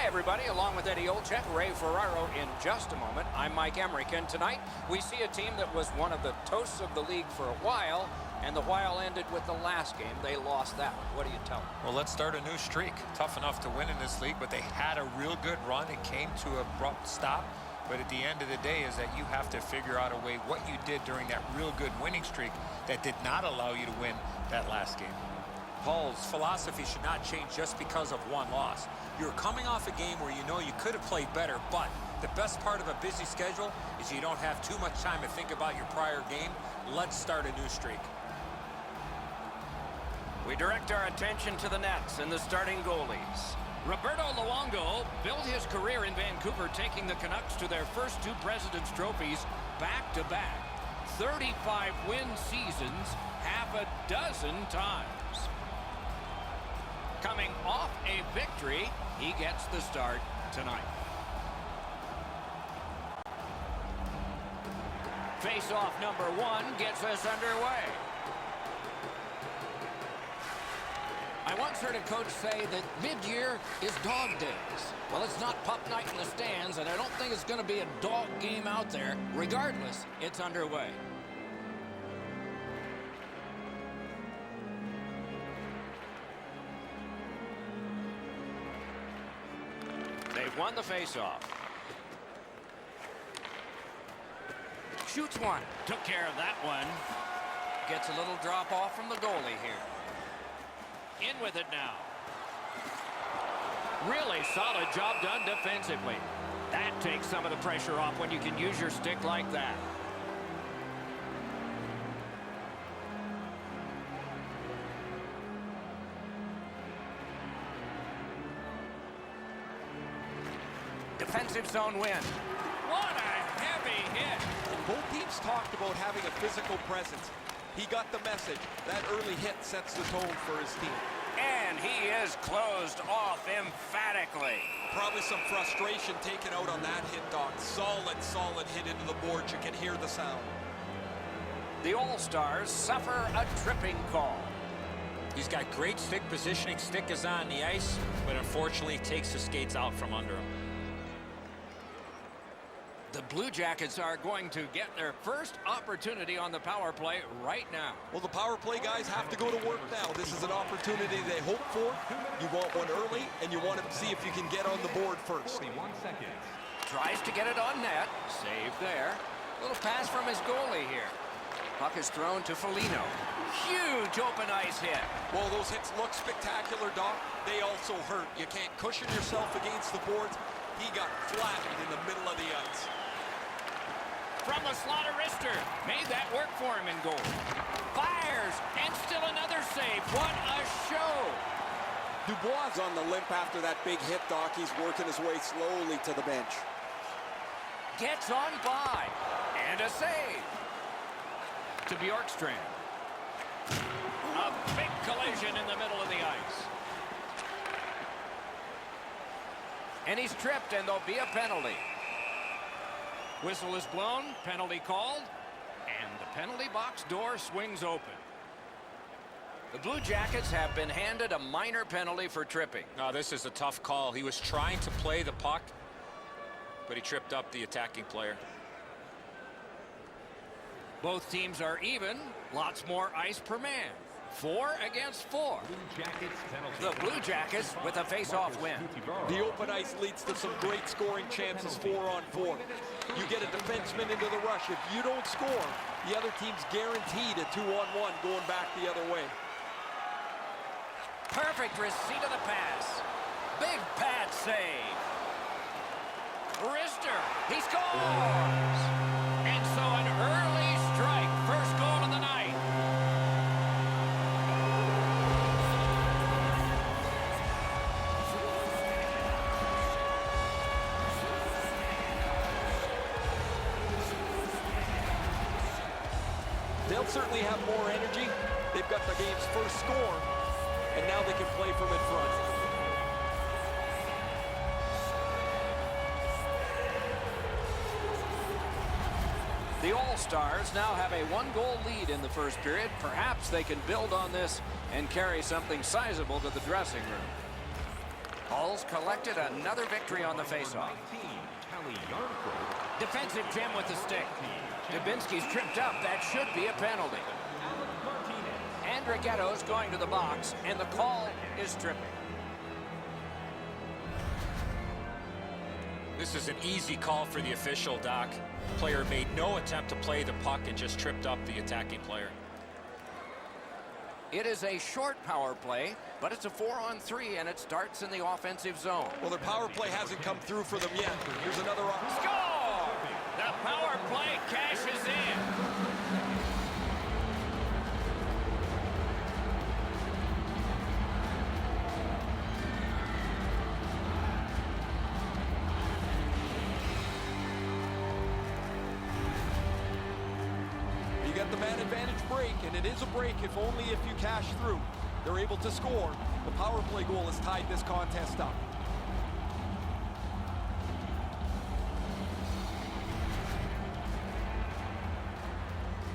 everybody, along with Eddie Olczyk, Ray Ferraro in just a moment. I'm Mike Emmerich, and tonight we see a team that was one of the toasts of the league for a while, and the while ended with the last game. They lost that one. What do you tell them? Well, let's start a new streak. Tough enough to win in this league, but they had a real good run. It came to an abrupt stop. But at the end of the day is that you have to figure out a way what you did during that real good winning streak that did not allow you to win that last game. Paul's philosophy should not change just because of one loss. You're coming off a game where you know you could have played better, but the best part of a busy schedule is you don't have too much time to think about your prior game. Let's start a new streak. We direct our attention to the nets and the starting goalies. Roberto Luongo built his career in Vancouver, taking the Canucks to their first two President's Trophies back-to-back. 35-win seasons, half a dozen times. Coming off a victory, he gets the start tonight. Face-off number one gets us underway. I once heard a coach say that mid-year is dog days. Well, it's not pup night in the stands, and I don't think it's going to be a dog game out there. Regardless, it's underway. They've won the face-off. Shoots one. Took care of that one. Gets a little drop off from the goalie here. In with it now. Really solid job done defensively. That takes some of the pressure off when you can use your stick like that. Defensive zone win. What a heavy hit. Both teams talked about having a physical presence. He got the message. That early hit sets the tone for his team. And he is closed off emphatically. Probably some frustration taken out on that hit, Doc. Solid hit into the boards. You can hear the sound. The All-Stars suffer a tripping call. He's got great stick positioning. Stick is on the ice, but unfortunately takes the skates out from under him. The Blue Jackets are going to get their first opportunity on the power play right now. Well, the power play guys have to go to work now. This is an opportunity they hope for. You want one early, and you want to see if you can get on the board first. 1 second. Tries to get it on net. Save there. Little pass from his goalie here. Puck is thrown to Foligno. Huge open ice hit. Well, those hits look spectacular, Doc. They also hurt. You can't cushion yourself against the boards. He got flattened in the middle of the ice. From the slot of wrister. Made that work for him in goal. Fires, and still another save. What a show. Dubois is on the limp after that big hit, Doc. He's working his way slowly to the bench. Gets on by. And a save. To Bjorkstrand. A big collision in the middle of the ice. And he's tripped, and there'll be a penalty. Whistle is blown, penalty called, and the penalty box door swings open. The Blue Jackets have been handed a minor penalty for tripping. No, this is a tough call. He was trying to play the puck, but he tripped up the attacking player. Both teams are even, lots more ice per man. 4 against 4. The Blue Jackets with a face-off win. The open ice leads to some great scoring chances 4-on-4. You get a defenseman into the rush. If you don't score, the other team's guaranteed a 2-on-1 going back the other way. Perfect receipt of the pass. Big pad save. Wrister, he scores! And so an early strike, first goal of the night. They'll certainly have more energy. They've got the game's first score, and now they can play from in front. The All-Stars now have a 1-goal lead in the first period. Perhaps they can build on this and carry something sizable to the dressing room. Hulls collected another victory on the faceoff. Defensive gem with the stick. Dubinsky's tripped up. That should be a penalty. Andrighetto's going to the box, and the call is tripping. This is an easy call for the official, Doc. Player made no attempt to play the puck and just tripped up the attacking player. It is a short power play, but it's a 4-on-3, and it starts in the offensive zone. Well, their power play hasn't come through for them yet. Here's another Score! The power play cashes in. You get the man advantage break, and it is a break if only if you cash through. They're able to score. The power play goal has tied this contest up.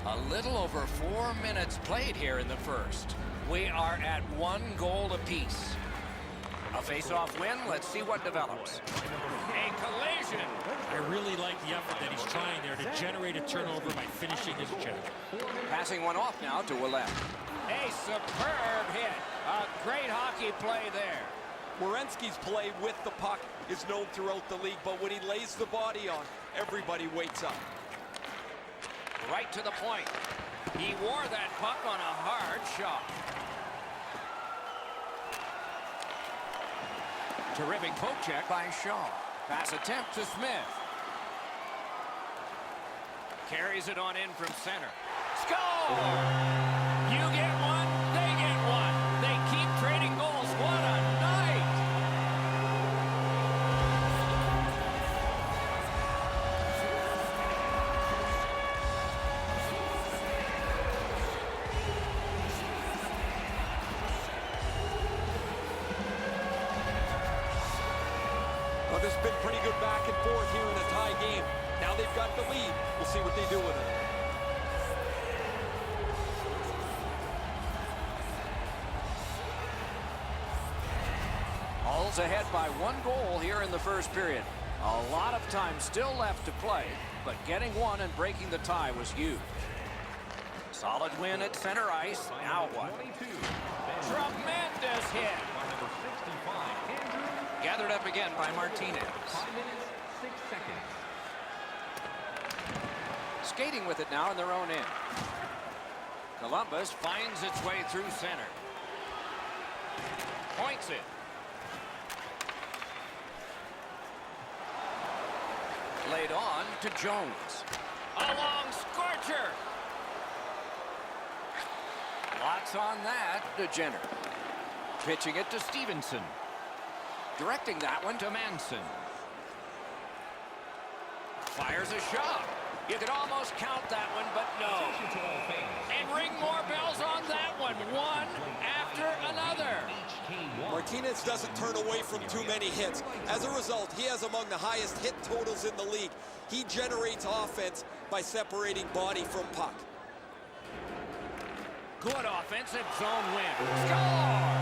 A little over 4 minutes played here in the first. We are at 1 goal apiece. A face-off win. Let's see what develops. A collision. I really like the effort that he's trying there to generate a turnover by finishing his check. Passing one off now to Ouellet. A superb hit. A great hockey play there. Werenski's play with the puck is known throughout the league, but when he lays the body on, everybody waits up. Right to the point. He wore that puck on a hard shot. Terrific poke check by Shaw. Pass attempt to Smith. Carries it on in from center. Score! You get one, they get one. They keep trading goals. What a night! Well, this has been pretty good back and forth here in a tie game. Now they've got the lead. We'll see what they do with it. Hulls ahead by 1 goal here in the first period. A lot of time still left to play, but getting one and breaking the tie was huge. Solid win at center ice. Now what? Tremendous hit. Gathered up again by Martinez. Skating with it now in their own end. Columbus finds its way through center. Points it. Laid on to Jones. A long scorcher. Lots on that to Jenner. Pitching it to Stevenson. Directing that one to Manson. Fires a shot. You could almost count that one, but no. And ring more bells on that one. One after another. Martinez doesn't turn away from too many hits. As a result, he has among the highest hit totals in the league. He generates offense by separating body from puck. Good offensive zone win. Score!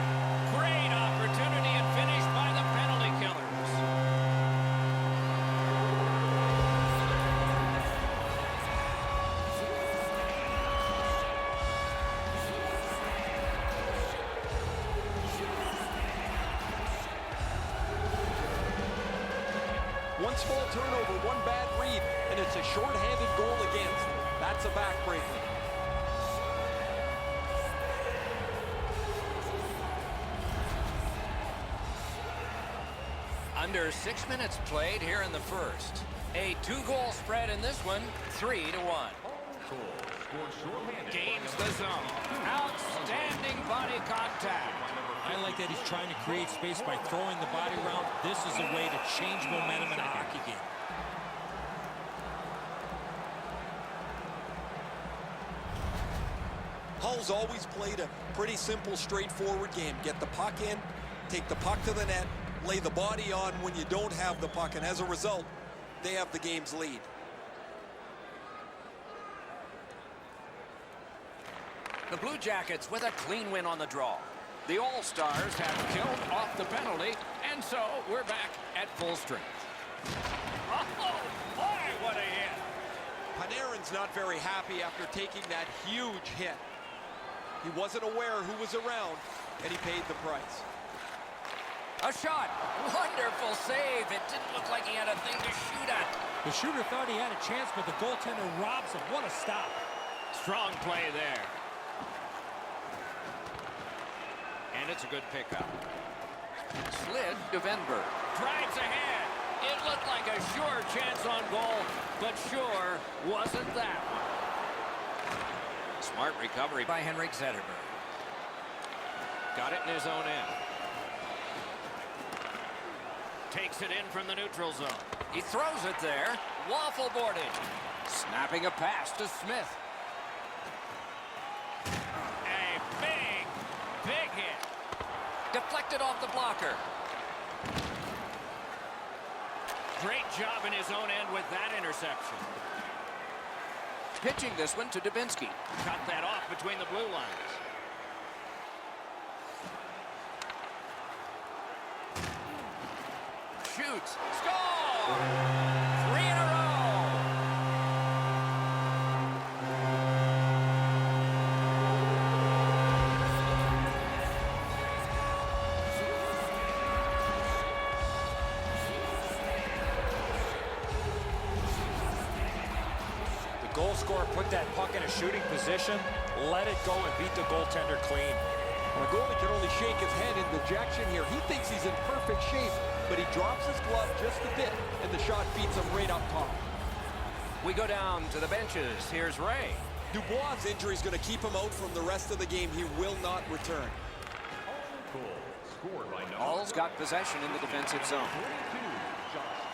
Great opportunity and finish by the penalty killers. One small turnover, one bad read, and it's a shorthanded goal against. That's a backbreaker. Under 6 minutes played here in the first. A 2-goal spread in this one, 3-1. Gains the zone. Outstanding body contact. I like that he's trying to create space by throwing the body around. This is a way to change momentum in a hockey game. Hull's always played a pretty simple, straightforward game. Get the puck in, take the puck to the net, lay the body on when you don't have the puck, and as a result, they have the game's lead. The Blue Jackets with a clean win on the draw. The All-Stars have killed off the penalty And so we're back at full strength. Oh, boy, what a hit. Panarin's not very happy after taking that huge hit. He wasn't aware who was around, and he paid the price. A shot. Wonderful save. It didn't look like he had a thing to shoot at. The shooter thought he had a chance, but the goaltender robs him. What a stop. Strong play there. And it's a good pickup. Slid to Venberg. Drives ahead. It looked like a sure chance on goal, but sure wasn't that one. Smart recovery by Henrik Zetterberg. Got it in his own end. Takes it in from the neutral zone. He throws it there. Waffle boarded. Snapping a pass to Smith. A big hit. Deflected off the blocker. Great job in his own end with that interception. Pitching this one to Dubinsky. Cut that off between the blue lines. Shoots. Score! 3 in a row. The goal scorer put that puck in a shooting position, let it go, and beat the goaltender clean. The goalie can only shake his head in dejection here. He thinks he's in perfect shape, but he drops his glove just a bit, and the shot beats him right up top. We go down to the benches. Here's Ray. Dubois' injury is going to keep him out from the rest of the game. He will not return. Hall's got possession in the defensive zone.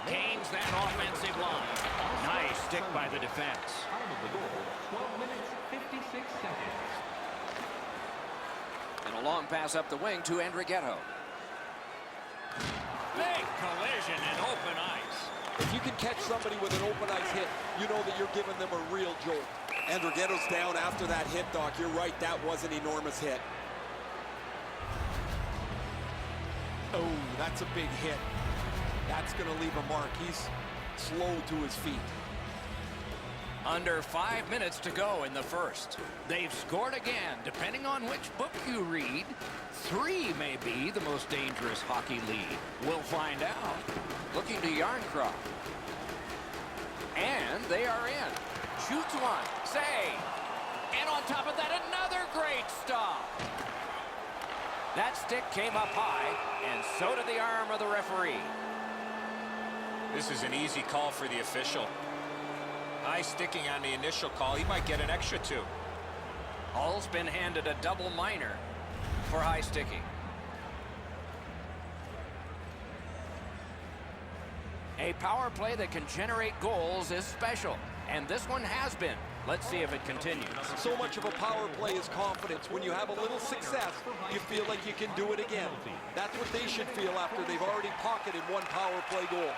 Gains that offensive line. Nice stick by the defense. 12 minutes, 56 seconds. And a long pass up the wing to Andrighetto. Big collision in open ice. If you can catch somebody with an open ice hit, you know that you're giving them a real jolt. Andrighetto's down after that hit, Doc. You're right, that was an enormous hit. Oh, that's a big hit. That's going to leave a mark. He's slow to his feet. Under 5 minutes to go in the first. They've scored again. Depending on which book you read, 3 may be the most dangerous hockey league. We'll find out. Looking to Yarncroft. And they are in. Shoots one. Save. And on top of that, another great stop. That stick came up high, and so did the arm of the referee. This is an easy call for the official. High sticking on the initial call. He might get an extra 2. Hall's been handed a double minor for high sticking. A power play that can generate goals is special, and this one has been. Let's see if it continues. So much of a power play is confidence. When you have a little success, you feel like you can do it again. That's what they should feel after they've already pocketed one power play goal.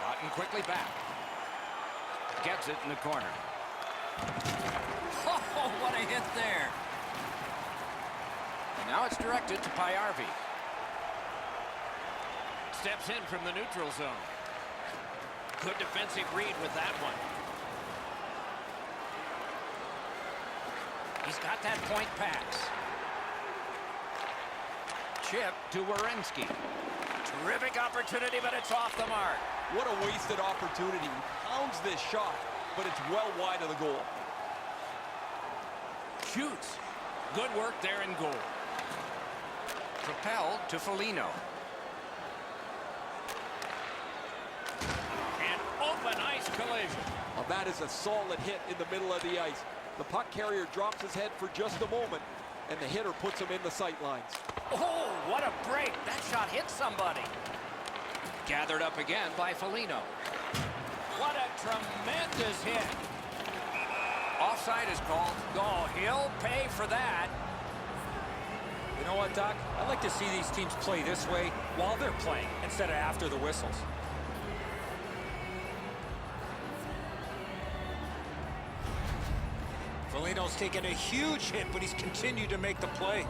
Gotten quickly back. Gets it in the corner. Oh, what a hit there. And now it's directed to Pajärvi. Steps in from the neutral zone. Good defensive read with that one. He's got that point pass. Chip to Werenski. Terrific opportunity, but it's off the mark. What a wasted opportunity. He pounds this shot, but it's well wide of the goal. Shoots. Good work there in goal. Propelled to Foligno. An open ice collision. Well, that is a solid hit in the middle of the ice. The puck carrier drops his head for just a moment, and the hitter puts him in the sight lines. Oh, what a break. That shot hit somebody. Gathered up again by Foligno. What a tremendous hit. Offside is called. Oh, he'll pay for that. You know what, Doc? I'd like to see these teams play this way while they're playing instead of after the whistles. Foligno's taken a huge hit, but he's continued to make the play.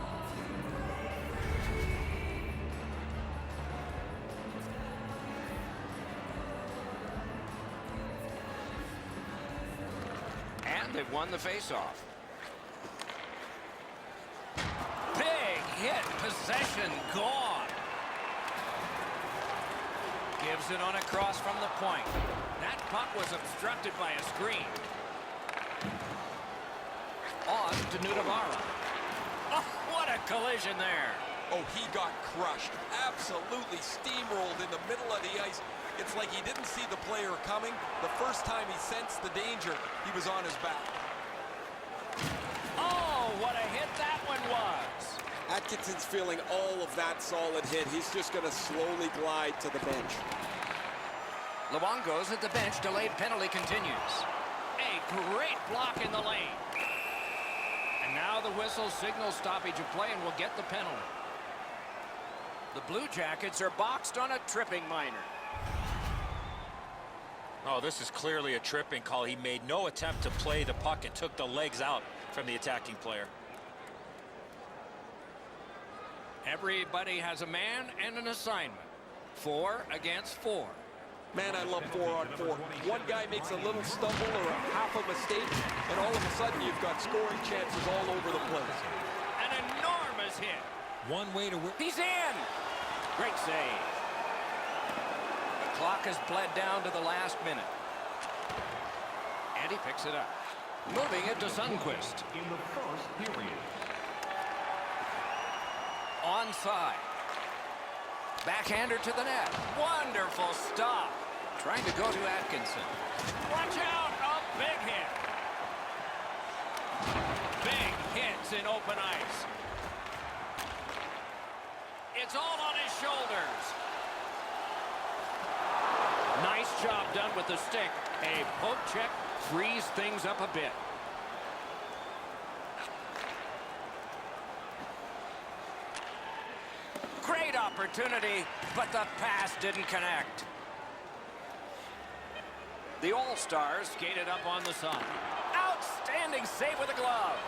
they've won the faceoff. Big hit. Possession gone. Gives it on a cross from the point. That puck was obstructed by a screen. On to Nudavara. Oh, what a collision there. Oh, he got crushed. Absolutely steamrolled in the middle of the ice. It's like he didn't see the player coming. The first time he sensed the danger, he was on his back. Oh, what a hit that one was. Atkinson's feeling all of that solid hit. He's just going to slowly glide to the bench. Luongo's at the bench. Delayed penalty continues. A great block in the lane. And now the whistle signals stoppage of play and will get the penalty. The Blue Jackets are boxed on a tripping minor. Oh, this is clearly a tripping call. He made no attempt to play the puck and took the legs out from the attacking player. Everybody has a man and an assignment. 4 against 4. Man, I love 4-on-4. One guy makes a little stumble or a half a mistake, and all of a sudden you've got scoring chances all over the place. An enormous hit. One way to win. He's in. Great save. The clock has bled down to the last minute. And he picks it up. Moving it to Sundqvist. In the first period. Onside. Backhander to the net. Wonderful stop. Trying to go to Atkinson. Watch out. A big hit. Big hits in open ice. It's all on his shoulders. Nice job done with the stick. A poke check frees things up a bit. Great opportunity, but the pass didn't connect. The All-Stars skated up on the side. Outstanding save with a glove.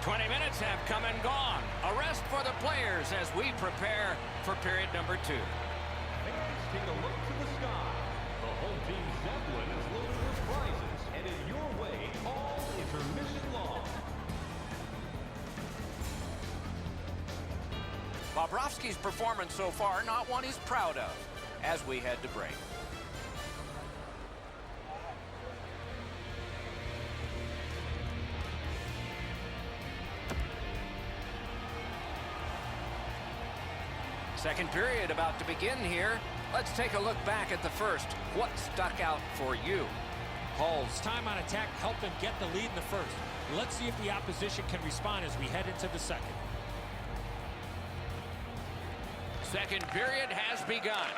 "20 minutes have come and gone. A rest for the players as we prepare for period number 2. Fans, take a look to the sky. The home team Zeppelin is loaded with prizes, headed your way all intermission long. Bobrovsky's performance so far, not one he's proud of, as we head to break. Second period about to begin here. Let's take a look back at the first. What stuck out for you? Hall's time on attack helped them get the lead in the first. Let's see if the opposition can respond as we head into the second. Second period has begun.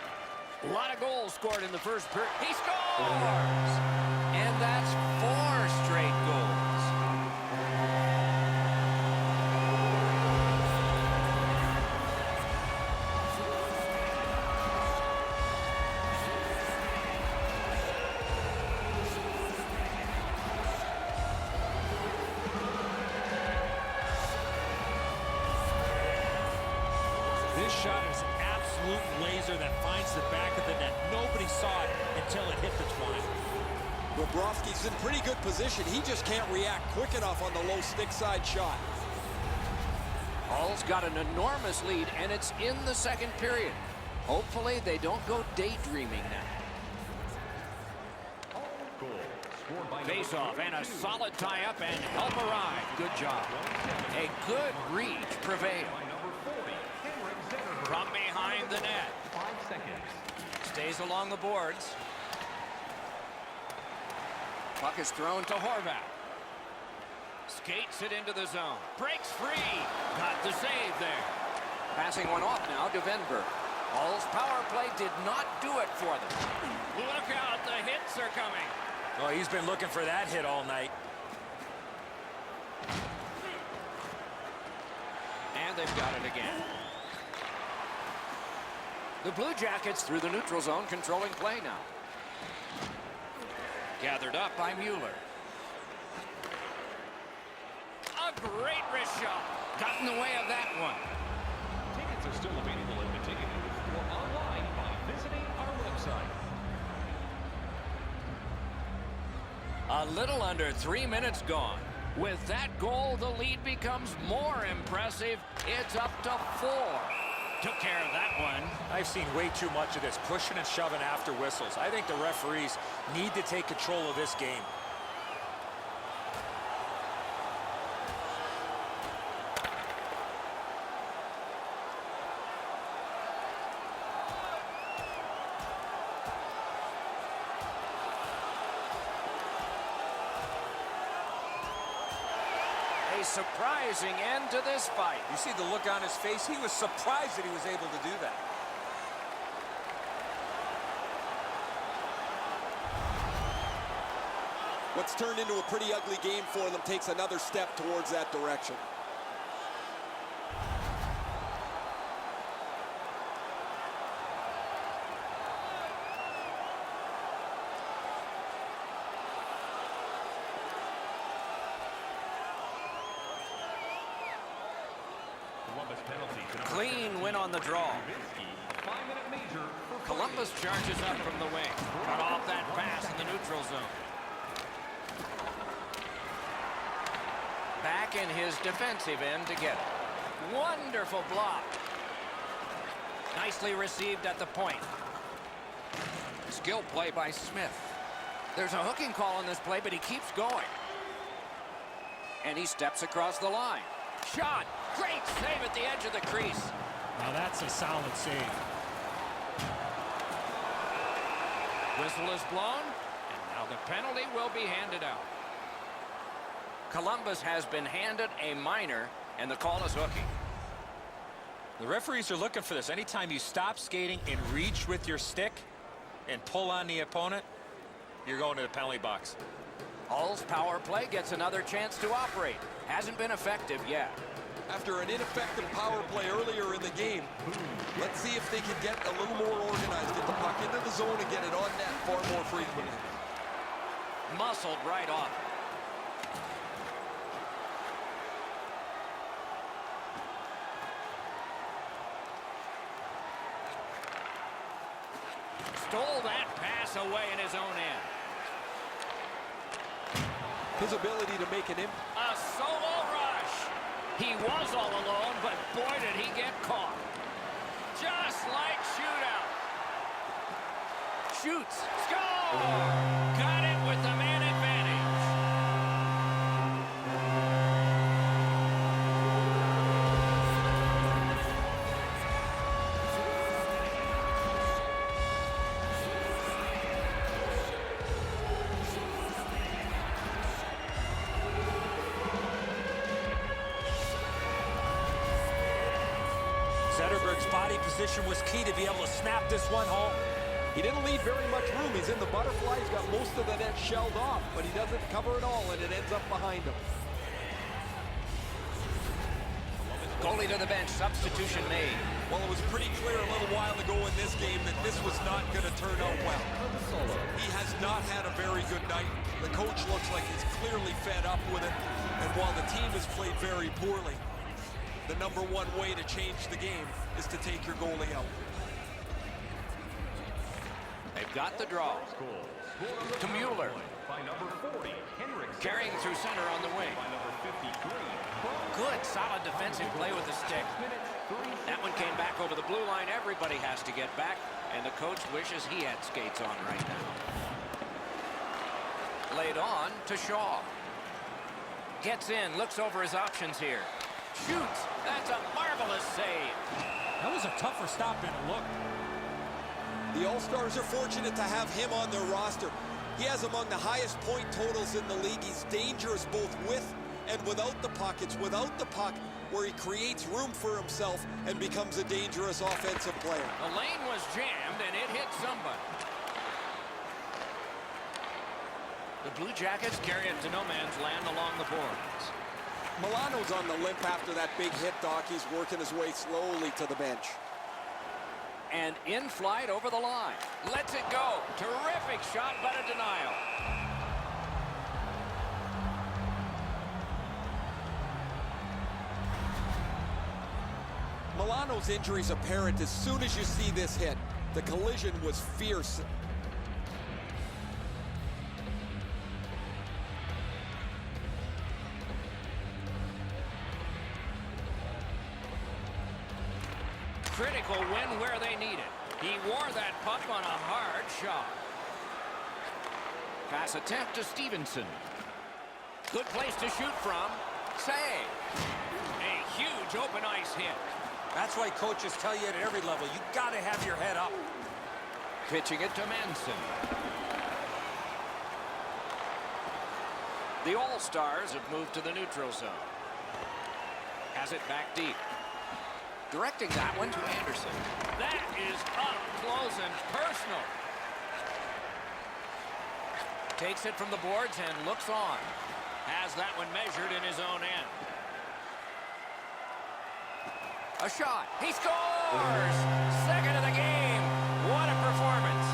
A lot of goals scored in the first period. He scores! And that's 4 straight goals. This shot is an absolute laser that finds the back of the net. Nobody saw it until it hit the twine. Bobrovsky's in pretty good position. He just can't react quick enough on the low stick side shot. Hall's got an enormous lead, and it's in the second period. Hopefully they don't go daydreaming now. Goal scored by Face-off and a solid tie-up and help arrive. Good job. A good reach prevailed. by number 40, Henrik Zetterberg. From behind the net. 5 seconds. Stays along the boards. Puck is thrown to Horvat. Skates it into the zone. Breaks free. Got the save there. Passing one off now to Venberg. Hall's power play did not do it for them. Look out, the hits are coming. Oh, he's been looking for that hit all night. And they've got it again. The Blue Jackets through the neutral zone, controlling play now. Gathered up by Mueller. A great wrist shot. Got in the way of that one. Tickets are still available at the ticket booth or online by visiting A little under 3 minutes gone. With that goal, the lead becomes more impressive. It's up to 4. Took care of that one. I've seen way too much of this, pushing and shoving after whistles. I think the referees need to take control of this game. A surprising end to this fight. You see the look on his face? He was surprised that he was able to do that. What's turned into a pretty ugly game for them takes another step towards that direction. Columbus penalty. Clean win on the draw. 5-minute major for Columbus charges up from the wing. Cut off that pass in the neutral zone. Back in his defensive end to get it. Wonderful block. Nicely received at the point. Skill play by Smith. There's a hooking call on this play, but he keeps going. And he steps across the line. Shot. Great save at the edge of the crease. Now that's a solid save. Whistle is blown, and now the penalty will be handed out. Columbus has been handed a minor, and the call is hooking. The referees are looking for this. Anytime you stop skating and reach with your stick and pull on the opponent, you're going to the penalty box. Hull's power play gets another chance to operate. Hasn't been effective yet. After an ineffective power play earlier in the game, let's see if they can get a little more organized, get the puck into the zone and get it on net far more frequently. Muscled right off. Stole that pass away in his own end. His ability to make an impact. A solo rush. He was all alone, but boy, did he get caught. Just like shootout. Shoots. Score! Got it with the man advantage. Zetterberg's body position was key to be able to snap this one home. He didn't leave very much room. He's in the butterfly. He's got most of the net shelled off, but he doesn't cover it all, and it ends up behind him. Goalie to the bench. Substitution made. Well, it was pretty clear a little while ago in this game that this was not going to turn out well. He has not had a very good night. The coach looks like he's clearly fed up with it, and while the team has played very poorly, the number one way to change the game is to take your goalie out. They've got the draw. To Mueller. by number 40, Henrik. Carrying through center on the wing. By number 53. Good, solid defensive play with the stick. That one came back over the blue line. Everybody has to get back, and the coach wishes he had skates on right now. Laid on to Shaw. Gets in, looks over his options here. Shoots. That's a marvelous save. That was a tougher stop and look. The All-Stars are fortunate to have him on their roster. He has among the highest point totals in the league. He's dangerous both with and without the puck. It's without the puck where he creates room for himself and becomes a dangerous offensive player. The lane was jammed, and it hit somebody. The Blue Jackets carry it to no man's land along the boards. Milano's on the limp after that big hit, Doc. He's working his way slowly to the bench. And in flight over the line. Lets it go. Terrific shot, but a denial. Milano's injury is apparent as soon as you see this hit. The collision was fierce. mechanical win where they need it. He wore that puck on a hard shot. Pass attempt to Stevenson. Good place to shoot from. Save. A huge open ice hit. That's why coaches tell you at every level, you got to have your head up. Pitching it to Manson. The All-Stars have moved to the neutral zone. Has it back deep. Directing that one to Anderson. That is up close and personal. Takes it from the boards and looks on. Has that one measured in his own end. A shot. He scores! Second of the game. What a performance.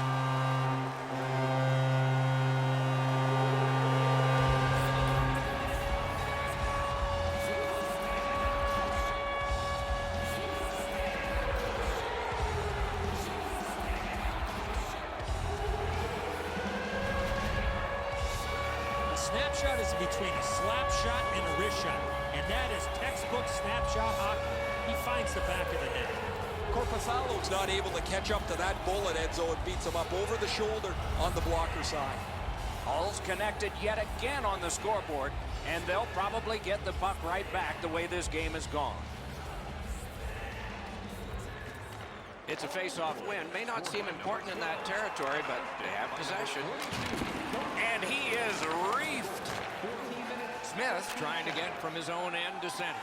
Snapshot is between a slap shot and a wrist shot, and that is textbook snapshot hockey. He finds the back of the net. Korpisalo's not able to catch up to that bullet, Edzo. It beats him up over the shoulder on the blocker side. All's connected yet again on the scoreboard, and they'll probably get the puck right back the way this game has gone. It's a face-off win. May not seem important in that territory, but they have possession. And he is reefed. Smith trying to get from his own end to center.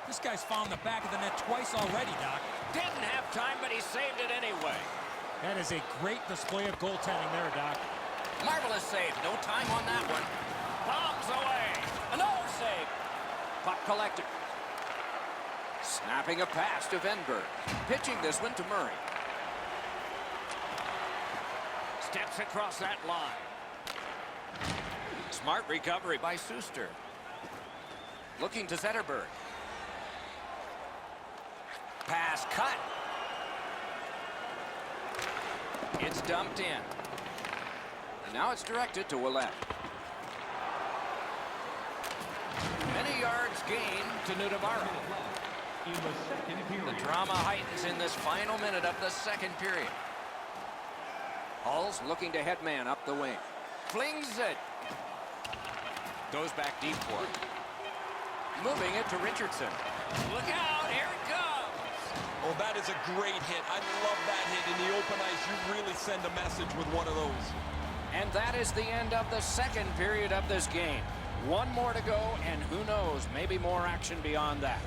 This guy's found the back of the net twice already, Doc. Didn't have time, but he saved it anyway. That is a great display of goaltending there, Doc. Marvelous save. No time on that one. Bombs away. Another save. Puck collected. Snapping a pass to Venberg. Pitching this one to Murray. Steps across that line. Smart recovery by Suster. Looking to Zetterberg. Pass cut. It's dumped in. And now it's directed to Ouellet. Many yards gained to Nudavara. In the second period. The drama heightens in this final minute of the second period. Hall's looking to head man up the wing. Flings it. Goes back deep for it. Moving it to Richardson. Look out, here it comes. Oh, that is a great hit. I love that hit in the open ice. You really send a message with one of those. And that is the end of the second period of this game. One more to go, and who knows, maybe more action beyond that.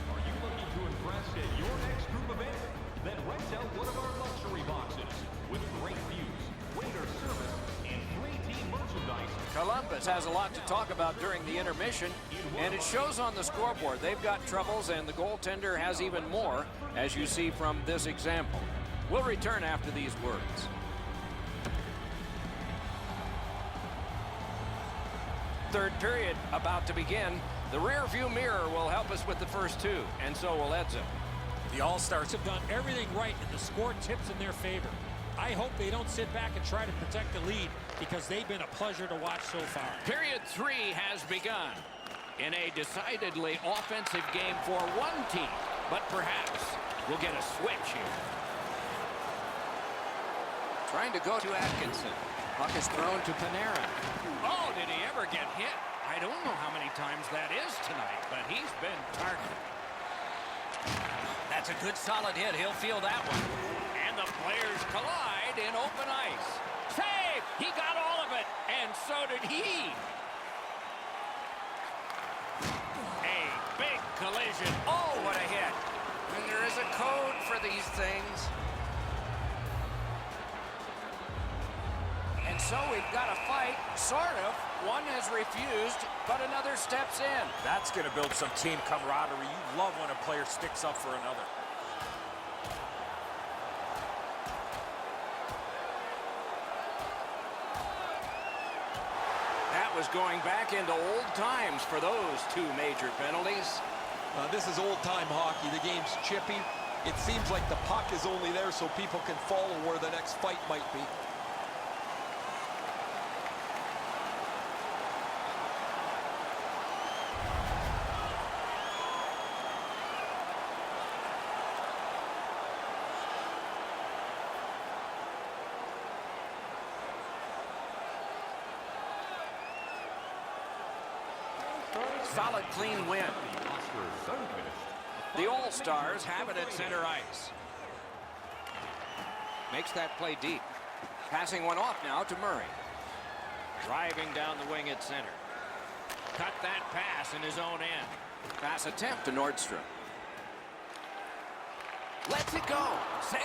Are you looking to impress at your next group event? Then rent out one of our luxury boxes with great views, waiter service, and free team merchandise. Columbus has a lot to talk about during the intermission, and it shows on the scoreboard. They've got troubles, and the goaltender has even more, as you see from this example. We'll return after these words. Third period about to begin. The rear view mirror will help us with the first two, and so will Edzo. The All-Stars have done everything right, and the score tips in their favor. I hope they don't sit back and try to protect the lead, because they've been a pleasure to watch so far. Period 3 has begun in a decidedly offensive game for one team, but perhaps we'll get a switch here. Trying to go to Atkinson. Puck is thrown to Panarin. Oh, did he ever get hit? I don't know how many times that is tonight, but he's been targeted. That's a good solid hit. He'll feel that one. And the players collide in open ice. Save! He got all of it, and so did he. A big collision. Oh, what a hit. And there is a code for these things. And so we've got a fight, sort of. One has refused, but another steps in. That's going to build some team camaraderie. You love when a player sticks up for another. That was going back into old times for those two major penalties. This is old-time hockey. The game's chippy. It seems like the puck is only there so people can follow where the next fight might be. Solid, clean win. The All-Stars have it at center ice. Makes that play deep. Passing one off now to Murray. Driving down the wing at center. Cut that pass in his own end. Pass attempt to Nordstrom. Lets it go. Save.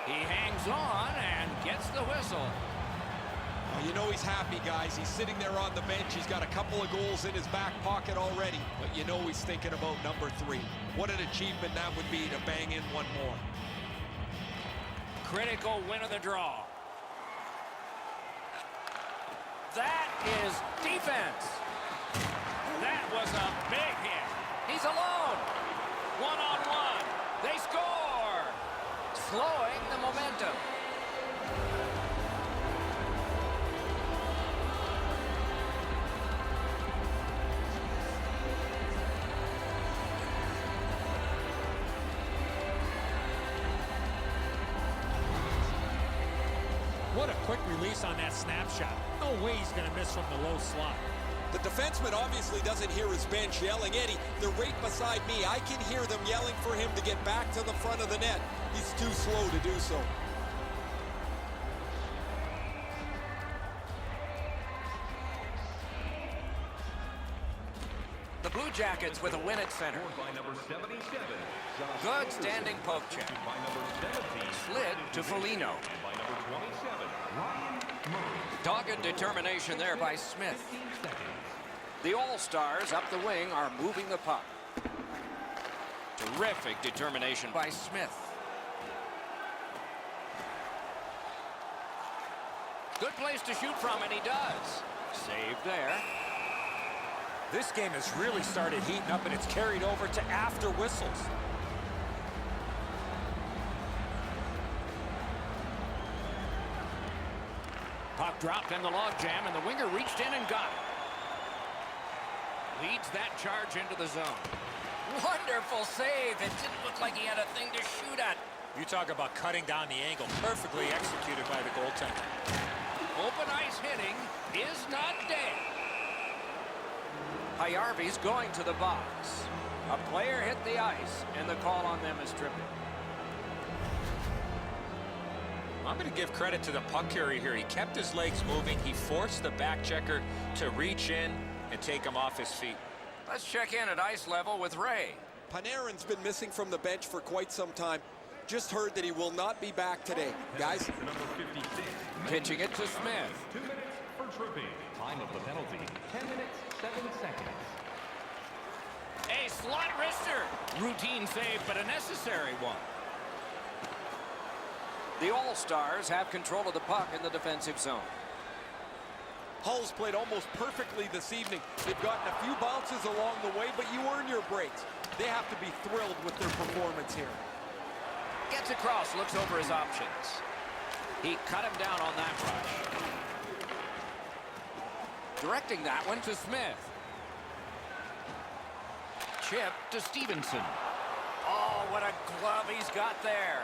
He hangs on and gets the whistle. Well, you know he's happy, guys. He's sitting there on the bench. He's got a couple of goals in his back pocket already. But you know he's thinking about number 3. What an achievement that would be to bang in one more. Critical win of the draw. That is defense. That was a big hit. He's alone. One-on-one. They score. Slowing the momentum. What a quick release on that snapshot. No way he's going to miss from the low slot. The defenseman obviously doesn't hear his bench yelling. Eddie, they're right beside me. I can hear them yelling for him to get back to the front of the net. He's too slow to do so. The Blue Jackets with a win at center. Good standing poke check. Slid to Foligno. Dogged determination there by Smith. The All-Stars up the wing are moving the puck. Terrific determination by Smith. Good place to shoot from, and he does. Save there. This game has really started heating up, and it's carried over to after whistles. Puck dropped in the logjam, and the winger reached in and got it. Leads that charge into the zone. Wonderful save. It didn't look like he had a thing to shoot at. You talk about cutting down the angle. Perfectly executed by the goaltender. Open ice hitting is not dead. Hayarvi's going to the box. A player hit the ice, and the call on them is tripping. I'm going to give credit to the puck carrier here. He kept his legs moving. He forced the back checker to reach in and take him off his feet. Let's check in at ice level with Ray. Panarin's been missing from the bench for quite some time. Just heard that he will not be back today. Guys? Pitching it to Smith. 2 minutes for tripping. Time of the penalty, 10 minutes, 7 seconds. A slot wrister. Routine save, but a necessary one. The All-Stars have control of the puck in the defensive zone. Hull's played almost perfectly this evening. They've gotten a few bounces along the way, but you earn your breaks. They have to be thrilled with their performance here. Gets across, looks over his options. He cut him down on that rush. Directing that one to Smith. Chip to Stevenson. Oh, what a glove he's got there.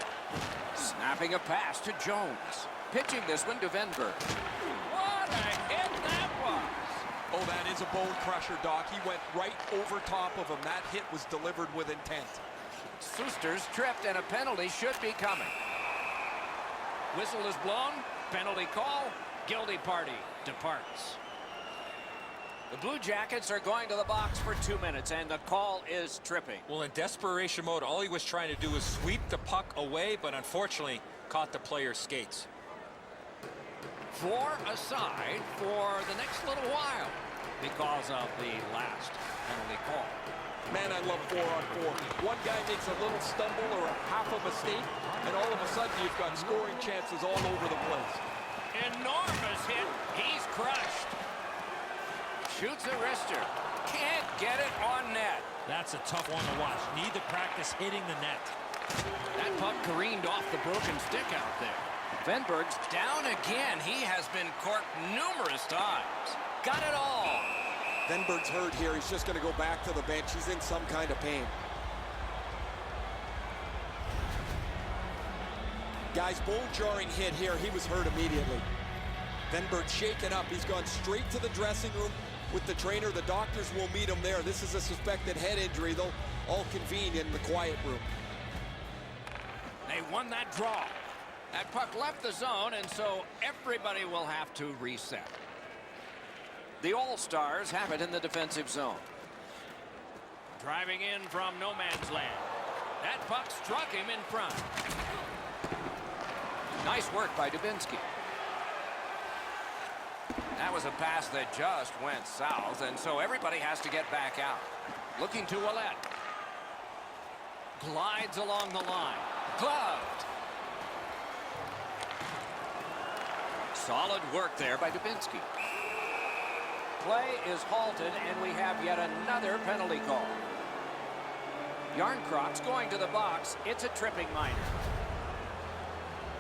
Snapping a pass to Jones. Pitching this one to Venberg. What a hit that was. Oh, that is a bone crusher, Doc. He went right over top of him. That hit was delivered with intent. Suster's tripped, and a penalty should be coming. Whistle is blown. Penalty call. Guilty party departs. The Blue Jackets are going to the box for 2 minutes, and the call is tripping. Well, in desperation mode, all he was trying to do was sweep the puck away, but unfortunately caught the player's skates. 4 aside for the next little while because of the last penalty call. Man, I love 4-on-4. One guy makes a little stumble or a half a mistake, and all of a sudden you've got scoring chances all over the place. Enormous hit. He's crushed. Shoots a wrister. Can't get it on net. That's a tough one to watch. Need to practice hitting the net. That puck careened off the broken stick out there. Venberg's down again. He has been corked numerous times. Got it all. Venberg's hurt here. He's just going to go back to the bench. He's in some kind of pain. Guys, bone-jarring hit here. He was hurt immediately. Venberg's shaken up. He's gone straight to the dressing room. with the trainer. The doctors will meet him there. This is a suspected head injury. They'll all convene in the quiet room. They won that draw. That puck left the zone, and so everybody will have to reset. The All-Stars have it in the defensive zone. Driving in from no man's land. That puck struck him in front. Nice work by Dubinsky. That was a pass that just went south, and so everybody has to get back out. Looking to Ouellette. Glides along the line. Gloved. Solid work there by Dubinsky. Play is halted, and we have yet another penalty call. Yarncroft's going to the box. It's a tripping minor.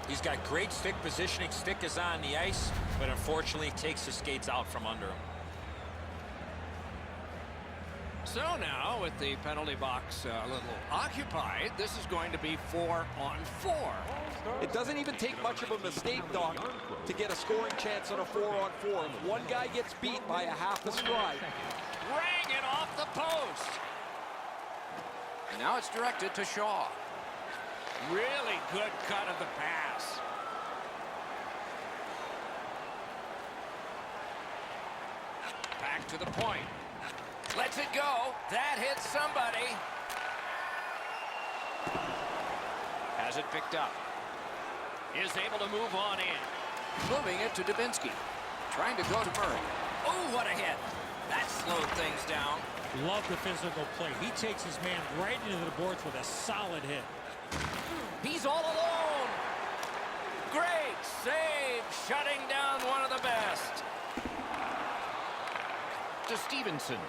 He's got great stick positioning. Stick is on the ice, but unfortunately takes his skates out from under him. So now, with the penalty box a little occupied, this is going to be 4-on-4. It doesn't even take much of a mistake, Doc, to get a scoring chance on a 4-on-4. If one guy gets beat by a half a stride. Rang it off the post. And now it's directed to Shaw. Really good cut of the pass. Back to the point. Lets it go. That hits somebody. Has it picked up. Is able to move on in. Moving it to Dubinsky. Trying to go to Murray. Oh, what a hit. That slowed things down. Love the physical play. He takes his man right into the boards with a solid hit. He's all alone. Great save, shutting down one of the best. To Stevenson.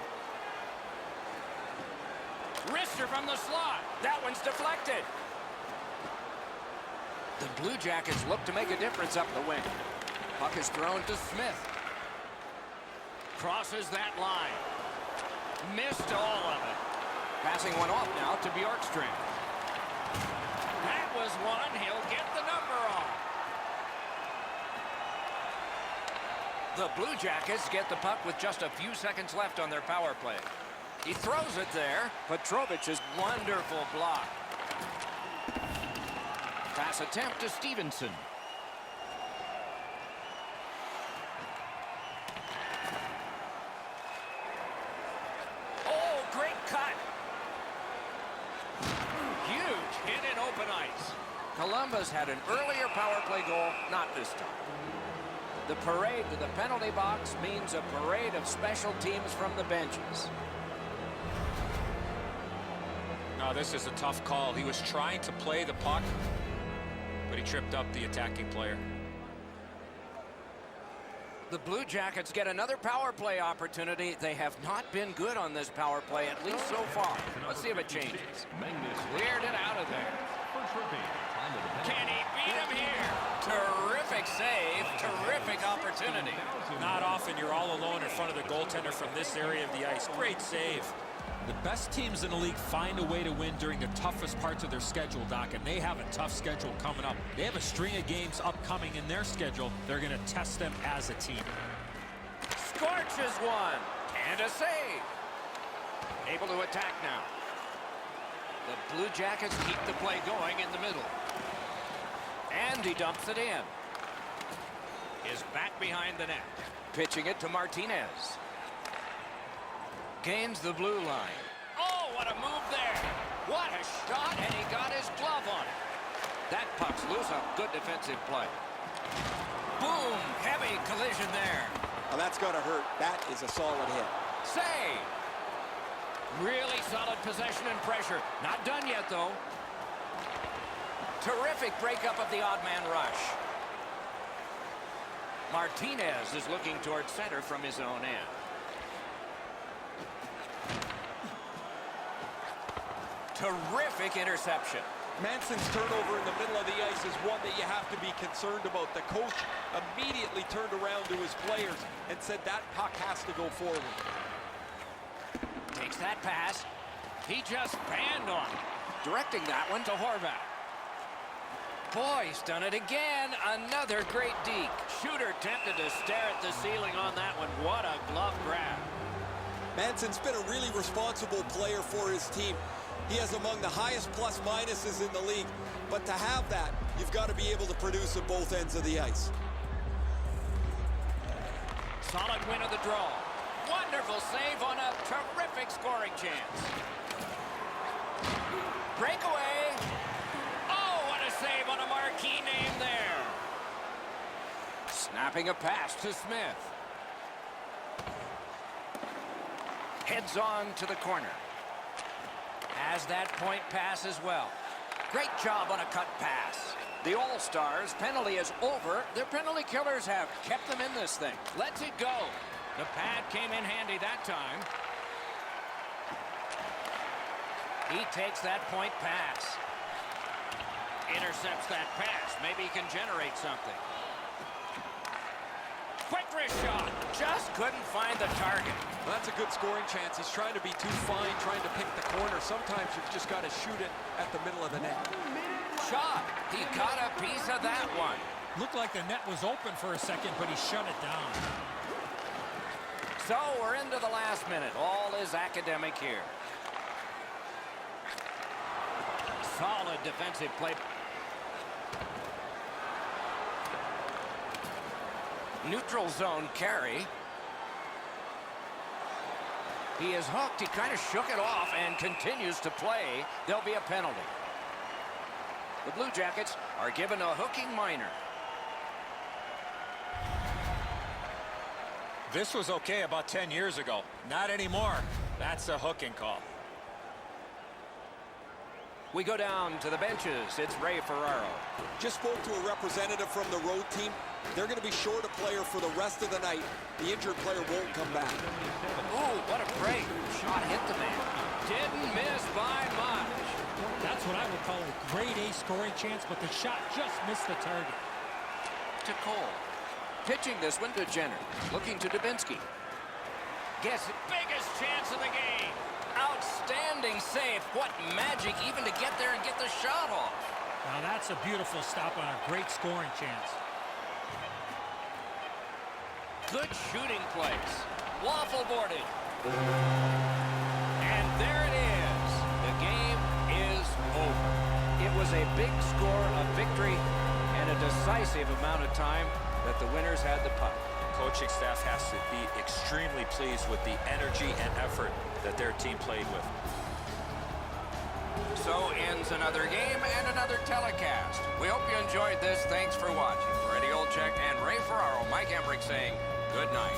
Wrister from the slot. That one's deflected. The Blue Jackets look to make a difference up the wing. Puck is thrown to Smith. Crosses that line. Missed all of it. Passing one off now to Bjorkstrand. That was one. He'll get the number off. The Blue Jackets get the puck with just a few seconds left on their power play. He throws it there. Petrovich's wonderful block. Pass attempt to Stevenson. Oh, great cut. Huge hit in open ice. Columbus had an earlier power play goal, not this time. The parade to the penalty box means a parade of special teams from the benches. No, this is a tough call. He was trying to play the puck, but he tripped up the attacking player. The Blue Jackets get another power play opportunity. They have not been good on this power play, at least so far. Let's see if it changes. Cleared it out of there. Can he beat him here? Terrific save, terrific opportunity. Not often you're all alone in front of the goaltender from this area of the ice. Great save. The best teams in the league find a way to win during the toughest parts of their schedule, Doc, and they have a tough schedule coming up. They have a string of games upcoming in their schedule. They're going to test them as a team. Scorches one, and a save. Able to attack now. The Blue Jackets keep the play going in the middle. And he dumps it in. Is back behind the net. Pitching it to Martinez. Gains the blue line. Oh, what a move there. What a shot, and he got his glove on it. That puck's loose on good defensive play. Boom, heavy collision there. Now that's going to hurt. That is a solid hit. Save. Really solid possession and pressure. Not done yet, though. Terrific breakup of the odd man rush. Martinez is looking toward center from his own end. Terrific interception. Manson's turnover in the middle of the ice is one that you have to be concerned about. The coach immediately turned around to his players and said that puck has to go forward. Takes that pass. He just banned on it. Directing that one to Horvat. Boy, he's done it again. Another great deke. Shooter tempted to stare at the ceiling on that one. What a glove grab. Manson's been a really responsible player for his team. He has among the highest plus-minuses in the league. But to have that, you've got to be able to produce at both ends of the ice. Solid win of the draw. Wonderful save on a terrific scoring chance. Breakaway. Oh, what a save on a marquee name there. Snapping a pass to Smith. Heads on to the corner. Has that point pass as well. Great job on a cut pass. The All-Stars penalty is over. Their penalty killers have kept them in this thing. Lets it go. The pad came in handy that time. He takes that point pass. Intercepts that pass. Maybe he can generate something. Quick wrist shot. Just couldn't find the target. Well, that's a good scoring chance. He's trying to be too fine, trying to pick the corner. Sometimes you've just got to shoot it at the middle of the net. Shot. He got a piece of that one. Looked like the net was open for a second, but he shut it down. So we're into the last minute. All is academic here. Solid defensive play. Neutral zone carry. He is hooked. He kind of shook it off and continues to play. There'll be a penalty. The Blue Jackets are given a hooking minor. This was okay about 10 years ago. Not anymore. That's a hooking call. We go down to the benches. It's Ray Ferraro. Just spoke to a representative from the road team. They're going to be short a player for the rest of the night. The injured player won't come back. Ooh, what a break. Shot hit the man. Didn't miss by much. That's what I would call a grade A scoring chance, but the shot just missed the target. To Cole. Pitching this one to Jenner. Looking to Dubinsky. Gets biggest chance of the game. Outstanding save. What magic even to get there and get the shot off. Now that's a beautiful stop on a great scoring chance. Good shooting place. Waffle boarded. And there it is. The game is over. It was a big score, a victory, and a decisive amount of time that the winners had the puck. Coaching staff has to be extremely pleased with the energy and effort that their team played with. So ends another game and another telecast. We hope you enjoyed this. Thanks for watching. For Eddie Olczyk and Ray Ferraro, Mike Emmerich saying good night.